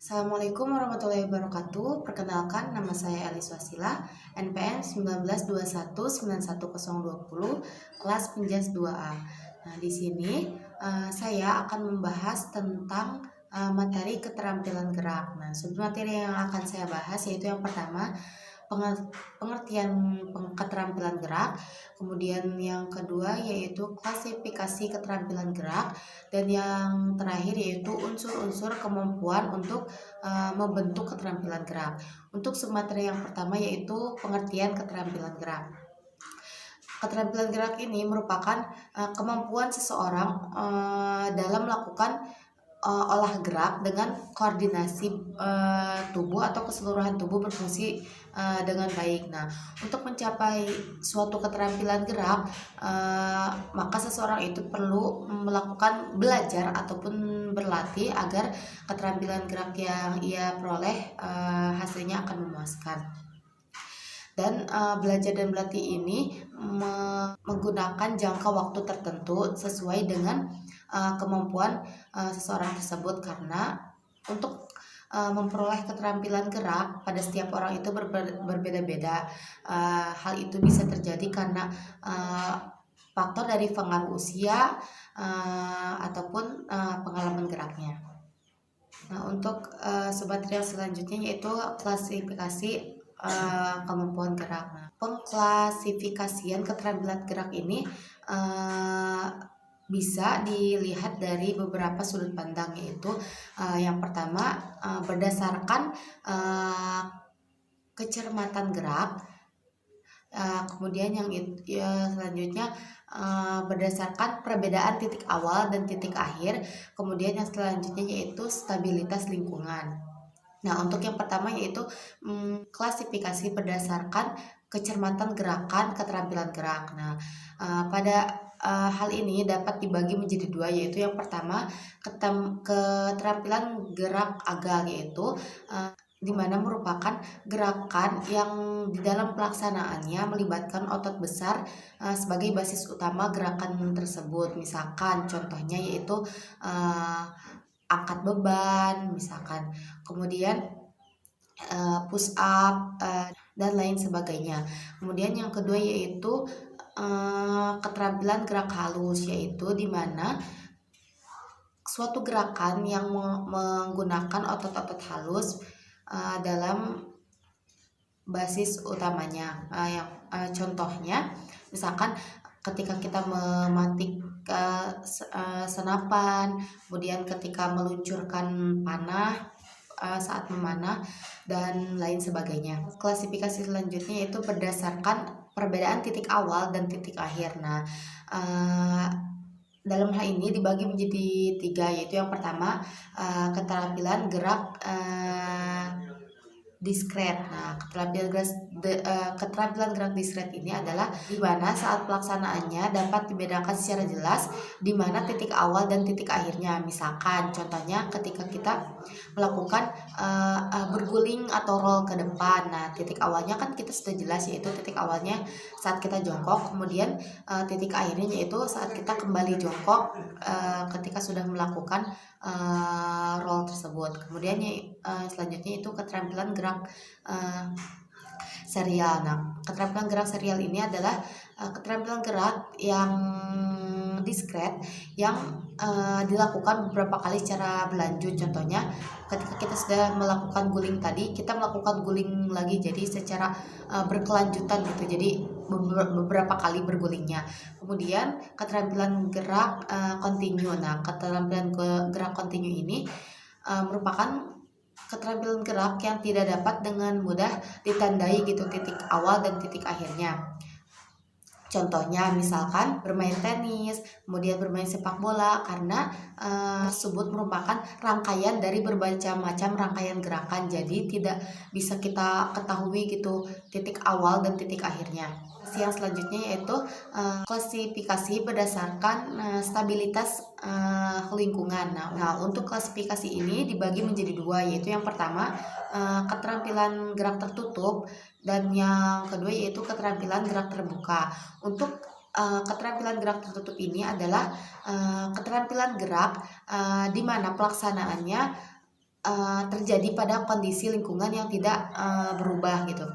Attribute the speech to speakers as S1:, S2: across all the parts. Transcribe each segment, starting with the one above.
S1: Assalamualaikum warahmatullahi wabarakatuh. Perkenalkan, nama saya Elis Wasila, NPM 19219120, kelas Penjas 2A. Nah, di sini saya akan membahas tentang materi keterampilan gerak. Nah, submateri yang akan saya bahas yaitu yang pertama pengertian keterampilan gerak, kemudian yang kedua yaitu klasifikasi keterampilan gerak, dan yang terakhir yaitu unsur-unsur kemampuan untuk membentuk keterampilan gerak. Untuk submateri yang pertama yaitu pengertian keterampilan gerak. Keterampilan gerak ini merupakan kemampuan seseorang dalam melakukan olah gerak dengan koordinasi tubuh atau keseluruhan tubuh berfungsi dengan baik. Nah, untuk mencapai suatu keterampilan gerak, maka seseorang itu perlu melakukan belajar ataupun berlatih agar keterampilan gerak yang ia peroleh hasilnya akan memuaskan. Dan belajar dan berlatih ini menggunakan jangka waktu tertentu sesuai dengan kemampuan seseorang tersebut, karena untuk memperoleh keterampilan gerak pada setiap orang itu berbeda-beda. Hal itu bisa terjadi karena faktor dari pengaruh usia ataupun pengalaman geraknya. Nah, untuk submateri yang selanjutnya yaitu klasifikasi kemampuan gerak. Nah, pengklasifikasian keterampilan gerak ini bisa dilihat dari beberapa sudut pandang, yaitu yang pertama berdasarkan kecermatan gerak, kemudian yang selanjutnya berdasarkan perbedaan titik awal dan titik akhir, kemudian yang selanjutnya yaitu stabilitas lingkungan. Nah, untuk yang pertama yaitu klasifikasi berdasarkan kecermatan gerakan keterampilan gerak. Nah, pada hal ini dapat dibagi menjadi dua, yaitu yang pertama keterampilan gerak agal, yaitu di mana merupakan gerakan yang di dalam pelaksanaannya melibatkan otot besar sebagai basis utama gerakan tersebut. Misalkan contohnya yaitu angkat beban misalkan, kemudian push up dan lain sebagainya. Kemudian yang kedua yaitu keterampilan gerak halus, yaitu di mana suatu gerakan yang menggunakan otot-otot halus dalam basis utamanya. Yang contohnya misalkan ketika kita mematik senapan, kemudian ketika meluncurkan panah saat memanah dan lain sebagainya. Klasifikasi selanjutnya yaitu berdasarkan perbedaan titik awal dan titik akhir. Nah, dalam hal ini dibagi menjadi tiga, yaitu yang pertama keterampilan gerak diskret. Nah, keterampilan gerak diskret ini adalah di mana saat pelaksanaannya dapat dibedakan secara jelas di mana titik awal dan titik akhirnya. Misalkan contohnya ketika kita melakukan berguling atau roll ke depan. Nah, titik awalnya kan kita sudah jelas, yaitu titik awalnya saat kita jongkok, kemudian titik akhirnya yaitu saat kita kembali jongkok ketika sudah melakukan roll tersebut. Kemudian selanjutnya itu keterampilan gerak serial. Nah, keterampilan gerak serial ini adalah keterampilan gerak yang diskret yang dilakukan beberapa kali secara berlanjut. Contohnya ketika kita sudah melakukan guling tadi, kita melakukan guling lagi, jadi secara berkelanjutan gitu, jadi beberapa kali bergulingnya. Kemudian keterampilan gerak kontinu. Nah, keterampilan gerak kontinu ini merupakan keterampilan gerak yang tidak dapat dengan mudah ditandai gitu titik awal dan titik akhirnya. Contohnya misalkan bermain tenis, kemudian bermain sepak bola, karena tersebut merupakan rangkaian dari berbagai macam rangkaian gerakan, jadi tidak bisa kita ketahui gitu titik awal dan titik akhirnya. Yang selanjutnya yaitu klasifikasi berdasarkan stabilitas lingkungan. Nah, untuk klasifikasi ini dibagi menjadi dua, yaitu yang pertama keterampilan gerak tertutup, dan yang kedua yaitu keterampilan gerak terbuka. Untuk keterampilan gerak tertutup ini adalah keterampilan gerak di mana pelaksanaannya terjadi pada kondisi lingkungan yang tidak berubah gitu.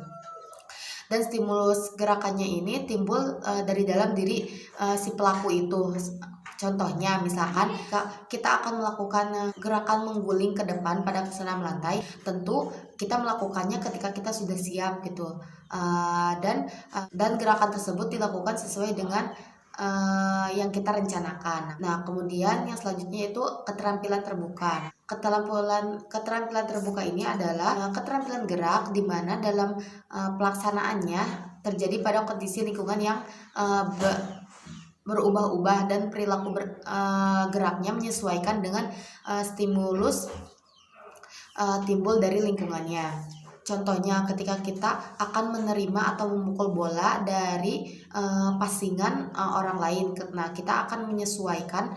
S1: Dan stimulus gerakannya ini timbul dari dalam diri si pelaku itu. Contohnya misalkan kita akan melakukan gerakan mengguling ke depan pada senam lantai, tentu kita melakukannya ketika kita sudah siap gitu. Dan gerakan tersebut dilakukan sesuai dengan yang kita rencanakan. Nah, kemudian yang selanjutnya itu keterampilan terbuka. Keterampilan terbuka ini adalah keterampilan gerak di mana dalam pelaksanaannya terjadi pada kondisi lingkungan yang berubah-ubah dan perilaku geraknya menyesuaikan dengan stimulus timbul dari lingkungannya. Contohnya ketika kita akan menerima atau memukul bola dari passingan orang lain. Nah, kita akan menyesuaikan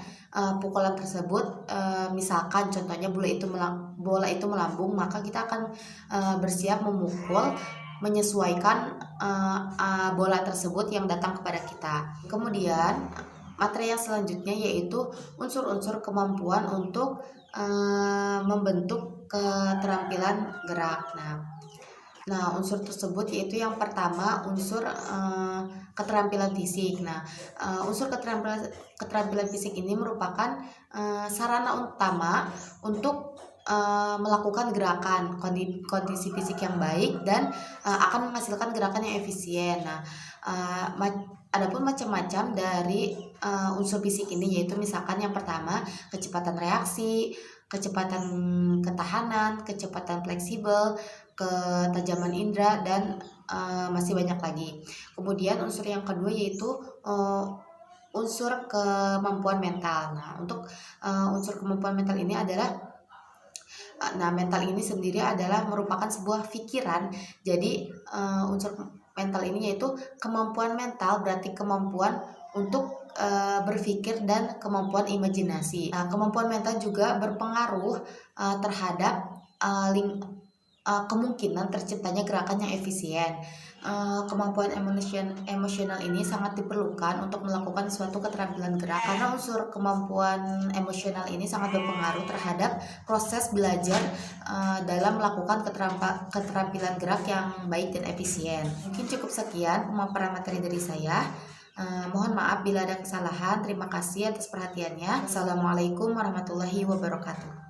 S1: pukulan tersebut. Misalkan contohnya bola itu melambung, maka kita akan bersiap memukul menyesuaikan bola tersebut yang datang kepada kita. Kemudian materi yang selanjutnya yaitu unsur-unsur kemampuan untuk membentuk keterampilan gerak. Nah, unsur tersebut yaitu yang pertama unsur keterampilan fisik. Nah, unsur keterampilan fisik ini merupakan sarana utama untuk melakukan gerakan, kondisi fisik yang baik dan akan menghasilkan gerakan yang efisien. Nah, adapun macam-macam dari unsur fisik ini yaitu misalkan yang pertama kecepatan reaksi, kecepatan ketahanan, kecepatan fleksibel, ketajaman indera, dan masih banyak lagi. Kemudian unsur yang kedua yaitu unsur kemampuan mental. Nah, untuk unsur kemampuan mental ini adalah mental ini sendiri adalah merupakan sebuah pikiran. Jadi unsur mental ini yaitu kemampuan mental, berarti kemampuan untuk berpikir dan kemampuan imajinasi. Nah, kemampuan mental juga berpengaruh terhadap kemungkinan terciptanya gerakan yang efisien. Kemampuan emosional ini sangat diperlukan untuk melakukan suatu keterampilan gerak karena unsur kemampuan emosional ini sangat berpengaruh terhadap proses belajar dalam melakukan keterampilan gerak yang baik dan efisien. Mungkin cukup sekian pemaparan materi dari saya. Mohon maaf bila ada kesalahan. Terima kasih atas perhatiannya. Assalamualaikum warahmatullahi wabarakatuh.